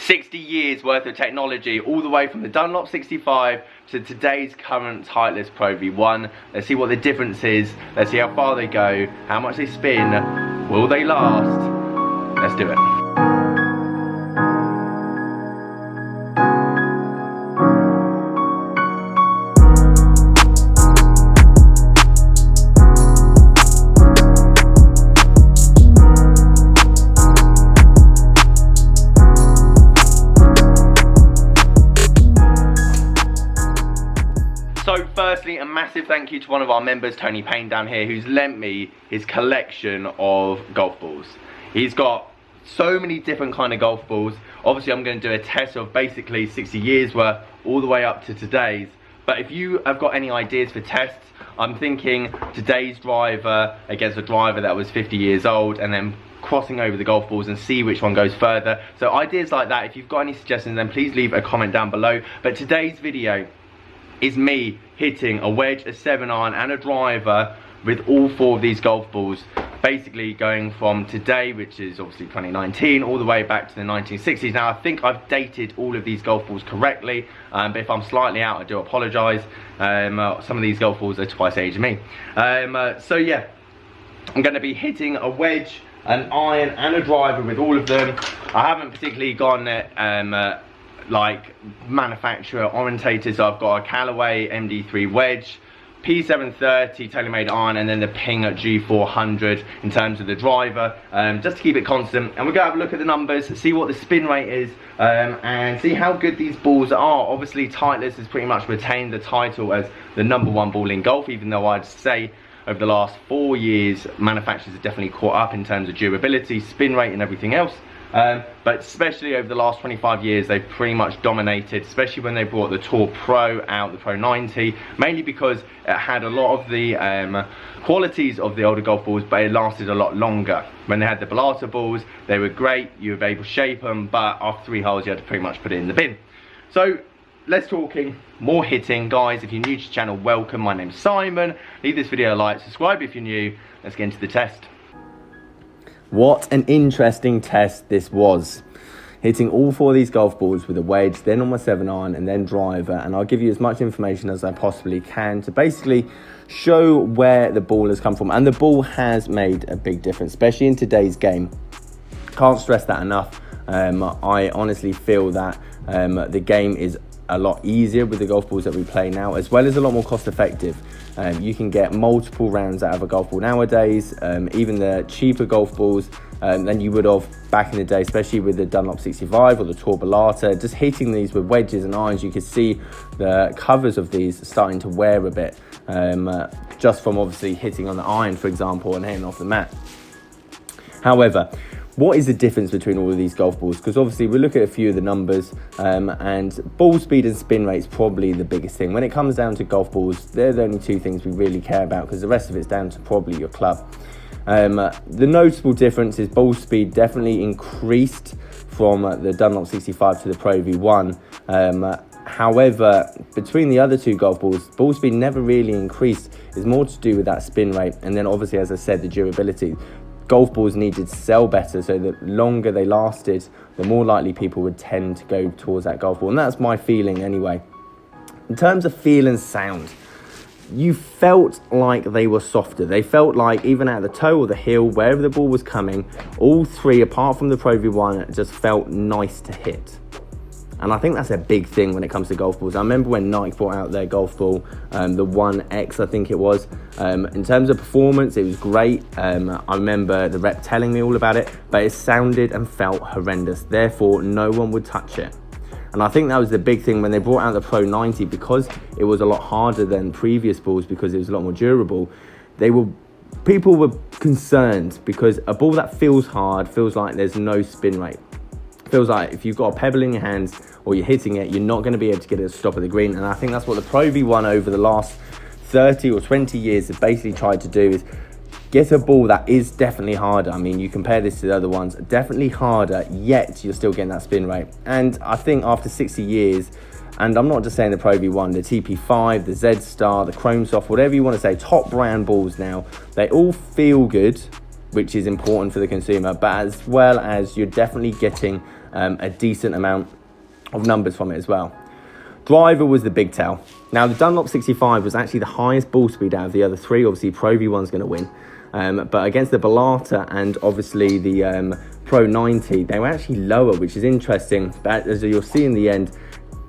60 years worth of technology, all the way from the Dunlop 65 to today's current Titleist Pro V1. Let's see what the difference is. Let's see how far they go, how much they spin, will they last? Let's do it. So firstly, a massive thank you to one of our members, Tony Payne down here, who's lent me his collection of golf balls. He's got so many different kind of golf balls. Obviously I'm going to do a test of basically 60 years worth all the way up to today's. But if you have got any ideas for tests, I'm thinking today's driver against a driver that was 50 years old, and then crossing over the golf balls and see which one goes further. So ideas like that, if you've got any suggestions, then please leave a comment down below. But today's video is me hitting a wedge, a 7-iron and a driver with all 4 of these golf balls, basically going from today, which is obviously 2019, all the way back to the 1960s. Now I think I've dated all of these golf balls correctly, but if I'm slightly out, I do apologise. Some of these golf balls are twice the age of me. So yeah, I'm going to be hitting a wedge, an iron and a driver with all of them. I haven't particularly gone like manufacturer orientated, so I've got a Callaway MD3 wedge, P730 TaylorMade iron, and then the Ping at G400 in terms of the driver, just to keep it constant. And we're going to have a look at the numbers, see what the spin rate is, and see how good these balls are. Obviously Titleist has pretty much retained the title as the #1 ball in golf, even though I'd say over the last 4 years manufacturers have definitely caught up in terms of durability, spin rate and everything else. But especially over the last 25 years, they've pretty much dominated, especially when they brought the Tour Pro out, the Pro 90, mainly because it had a lot of the qualities of the older golf balls, but it lasted a lot longer. When they had the Balata balls, they were great, you were able to shape them, but after 3 holes, you had to pretty much put it in the bin. So, less talking, more hitting. Guys, if you're new to the channel, welcome. My name's Simon. Leave this video a like, subscribe if you're new. Let's get into the test. What an interesting test this was. Hitting all 4 of these golf balls with a wedge, then on my 7-iron and then driver, and I'll give you as much information as I possibly can to basically show where the ball has come from. And the ball has made a big difference, especially in today's game. Can't stress that enough. I honestly feel that the game is a lot easier with the golf balls that we play now, as well as a lot more cost effective. You can get multiple rounds out of a golf ball nowadays, even the cheaper golf balls than you would have back in the day, especially with the Dunlop 65 or the Tour Balata. Just hitting these with wedges and irons, you can see the covers of these starting to wear a bit, just from obviously hitting on the iron, for example, and hitting off the mat. However, what is the difference between all of these golf balls? Because obviously we look at a few of the numbers, and ball speed and spin rate is probably the biggest thing. When it comes down to golf balls, they're the only 2 things we really care about, because the rest of it's down to probably your club. The notable difference is ball speed definitely increased from the Dunlop 65 to the Pro V1. However, between the other 2 golf balls, ball speed never really increased. It's more to do with that spin rate, and then obviously, as I said, the durability. Golf balls needed to sell better, so the longer they lasted, the more likely people would tend to go towards that golf ball. And that's my feeling anyway. In terms of feel and sound, you felt like they were softer. They felt like even at the toe or the heel, wherever the ball was coming, all 3, apart from the Pro V1, just felt nice to hit. And I think that's a big thing when it comes to golf balls. I remember when Nike brought out their golf ball, the 1X, I think it was. In terms of performance, it was great. I remember the rep telling me all about it, but it sounded and felt horrendous. Therefore, no one would touch it. And I think that was the big thing when they brought out the Pro 90, because it was a lot harder than previous balls, because it was a lot more durable. People were concerned, because a ball that feels hard feels like there's no spin rate. Feels like if you've got a pebble in your hands or you're hitting it, you're not going to be able to get it to stop at the green. And I think that's what the Pro V1 over the last 30 or 20 years have basically tried to do, is get a ball that is definitely harder. I mean, you compare this to the other ones, definitely harder, yet you're still getting that spin rate. And I think after 60 years, and I'm not just saying the Pro V1, the TP5, the Z-Star, the Chrome Soft, whatever you want to say, top brand balls now, they all feel good, which is important for the consumer, but as well as you're definitely getting a decent amount of numbers from it as well. Driver was the big tell. Now, the Dunlop 65 was actually the highest ball speed out of the other three. Obviously, Pro V1's going to win. But against the Bellata and obviously the Pro 90, they were actually lower, which is interesting. But as you'll see in the end,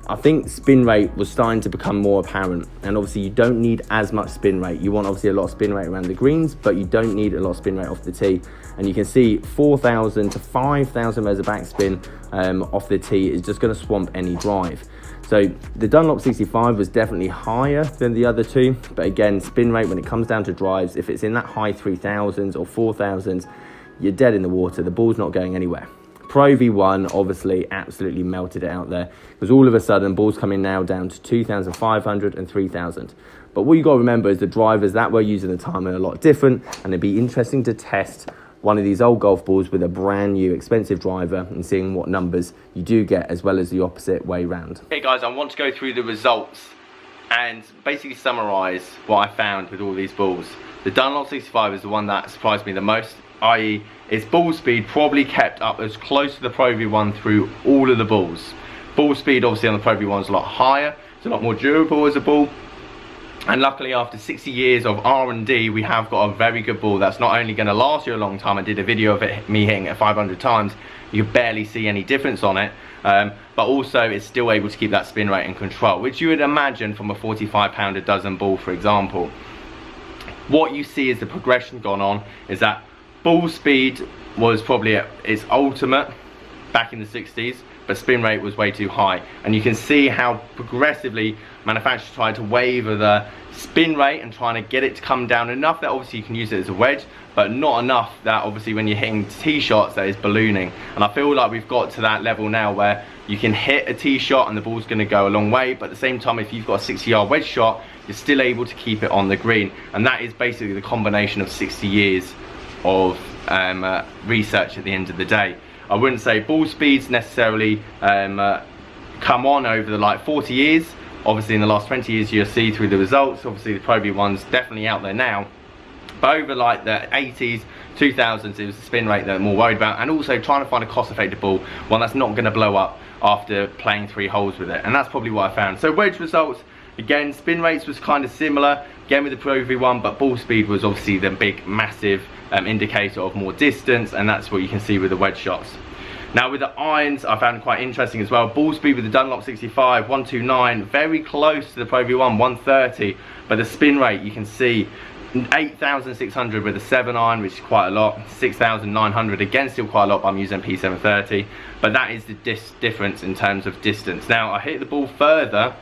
I think spin rate was starting to become more apparent. And obviously, you don't need as much spin rate. You want obviously a lot of spin rate around the greens, but you don't need a lot of spin rate off the tee. And you can see 4,000 to 5,000 meters of backspin off the tee is just going to swamp any drive. So the Dunlop 65 was definitely higher than the other two, but again, spin rate when it comes down to drives, if it's in that high 3,000s or 4,000s, you're dead in the water. The ball's not going anywhere. Pro V1 obviously absolutely melted it out there, because all of a sudden ball's coming now down to 2,500 and 3,000. But what you got to remember is the drivers that were using the time are a lot different, and it'd be interesting to test one of these old golf balls with a brand new expensive driver and seeing what numbers you do get, as well as the opposite way round. Hey guys, I want to go through the results and basically summarize what I found with all these balls. The Dunlop 65 is the one that surprised me the most, i.e. its ball speed probably kept up as close to the Pro V1 through all of the balls. Ball speed obviously on the Pro V1 is a lot higher, it's a lot more durable as a ball. And luckily, after 60 years of R&D, we have got a very good ball that's not only going to last you a long time. I did a video of it, me hitting it 500 times. You can barely see any difference on it. But also, it's still able to keep that spin rate in control, which you would imagine from a 45-pound a dozen ball, for example. What you see is the progression gone on is that ball speed was probably at its ultimate back in the 60s. But spin rate was way too high, and you can see how progressively manufacturers tried to waver the spin rate and trying to get it to come down enough that obviously you can use it as a wedge, but not enough that obviously when you're hitting tee shots that is ballooning. And I feel like we've got to that level now where you can hit a tee shot and the ball's going to go a long way, but at the same time, if you've got a 60-yard wedge shot, you're still able to keep it on the green. And that is basically the combination of 60 years of research at the end of the day. I wouldn't say ball speeds necessarily come on over the like 40 years. Obviously in the last 20 years you'll see through the results, obviously the Pro V1's definitely out there now. But over like the 80s, 2000s, it was the spin rate that I'm more worried about, and also trying to find a cost-effective ball, one that's not going to blow up after playing 3 holes with it. And that's probably what I found. So wedge results, again, spin rates was kind of similar, again with the Pro V1, but ball speed was obviously the big, massive indicator of more distance, and that's what you can see with the wedge shots. Now with the irons, I found quite interesting as well. Ball speed with the Dunlop 65, 129, very close to the Pro V1, 130, but the spin rate, you can see 8,600 with a 7 iron, which is quite a lot. 6,900, again still quite a lot, but I'm using P730, but that is the difference in terms of distance. Now I hit the ball further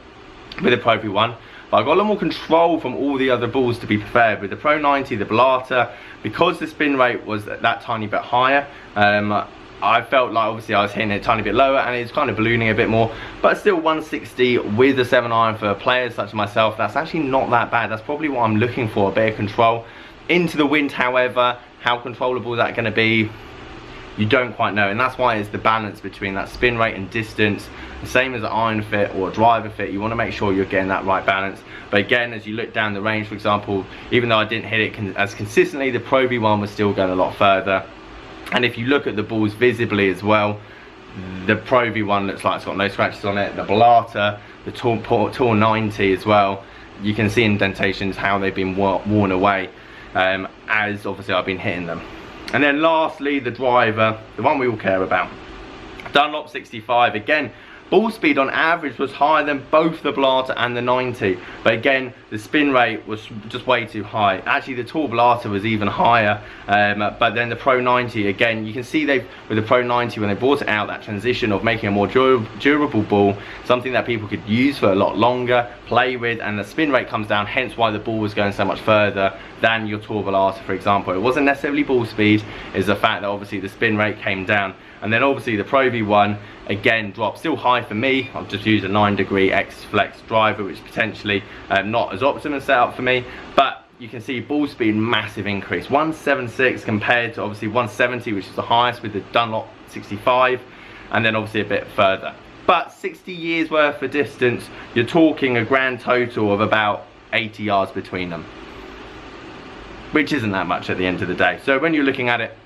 with the Pro V1, but I got a lot more control from all the other balls, to be prepared. With the Pro 90, the Bellata, because the spin rate was that tiny bit higher, I felt like obviously I was hitting it a tiny bit lower and it's kind of ballooning a bit more, but still 160 with a 7 iron for players such as myself, that's actually not that bad. That's probably what I'm looking for, a bit of control. Into the wind, however, how controllable is that going to be? You don't quite know, and that's why it's the balance between that spin rate and distance. The same as an iron fit or a driver fit, you want to make sure you're getting that right balance. But again, as you look down the range, for example, even though I didn't hit it as consistently, the Pro V1 was still going a lot further. And if you look at the balls visibly as well, the Pro V1 looks like it's got no scratches on it. The Bellata, the Tour 90 as well, you can see indentations, how they've been worn away as obviously I've been hitting them. And then lastly, the driver, the one we all care about. Dunlop 65, again, ball speed on average was higher than both the Bellata and the 90, but again the spin rate was just way too high. Actually the Tour Bellata was even higher, but then the Pro 90, again you can see with the Pro 90 when they brought it out, that transition of making a more durable ball, something that people could use for a lot longer, play with, and the spin rate comes down, hence why the ball was going so much further than your Tour Bellata, for example. It wasn't necessarily ball speed, it's the fact that obviously the spin rate came down. And then obviously the Pro V1 again dropped, still high for me. I've just used a 9° X Flex driver, which is potentially not as optimum setup for me, but you can see ball speed massive increase, 176 compared to obviously 170, which is the highest with the Dunlop 65, and then obviously a bit further. But 60 years worth of distance, you're talking a grand total of about 80 yards between them, which isn't that much at the end of the day. So when you're looking at it,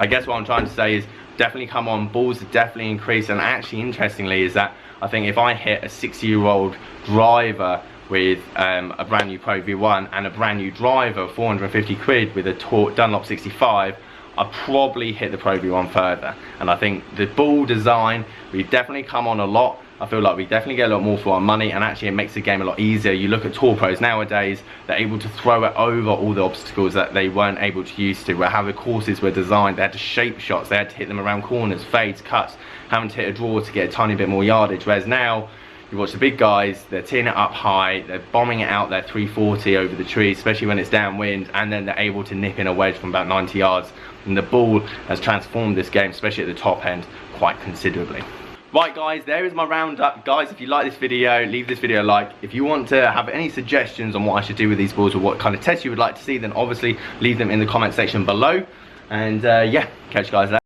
I guess what I'm trying to say is definitely come on, balls have definitely increased. And actually, interestingly, is that I think if I hit a 60-year-old driver with a brand new Pro V1 and a brand new driver, 450 quid with a Dunlop 65, I probably hit the Pro V1 further. And I think the ball design, we've definitely come on a lot. I feel like we definitely get a lot more for our money, and actually it makes the game a lot easier. You look at tour pros nowadays, they're able to throw it over all the obstacles that they weren't able to use to, where how the courses were designed. They had to shape shots, they had to hit them around corners, fades, cuts, having to hit a draw to get a tiny bit more yardage. Whereas now, you watch the big guys, they're teeing it up high, they're bombing it out there 340 over the trees, especially when it's downwind, and then they're able to nip in a wedge from about 90 yards. And the ball has transformed this game, especially at the top end, quite considerably. Right guys, there is my roundup. Guys, if you like this video, leave this video a like. If you want to have any suggestions on what I should do with these balls or what kind of tests you would like to see, then obviously leave them in the comment section below. And yeah, catch you guys later.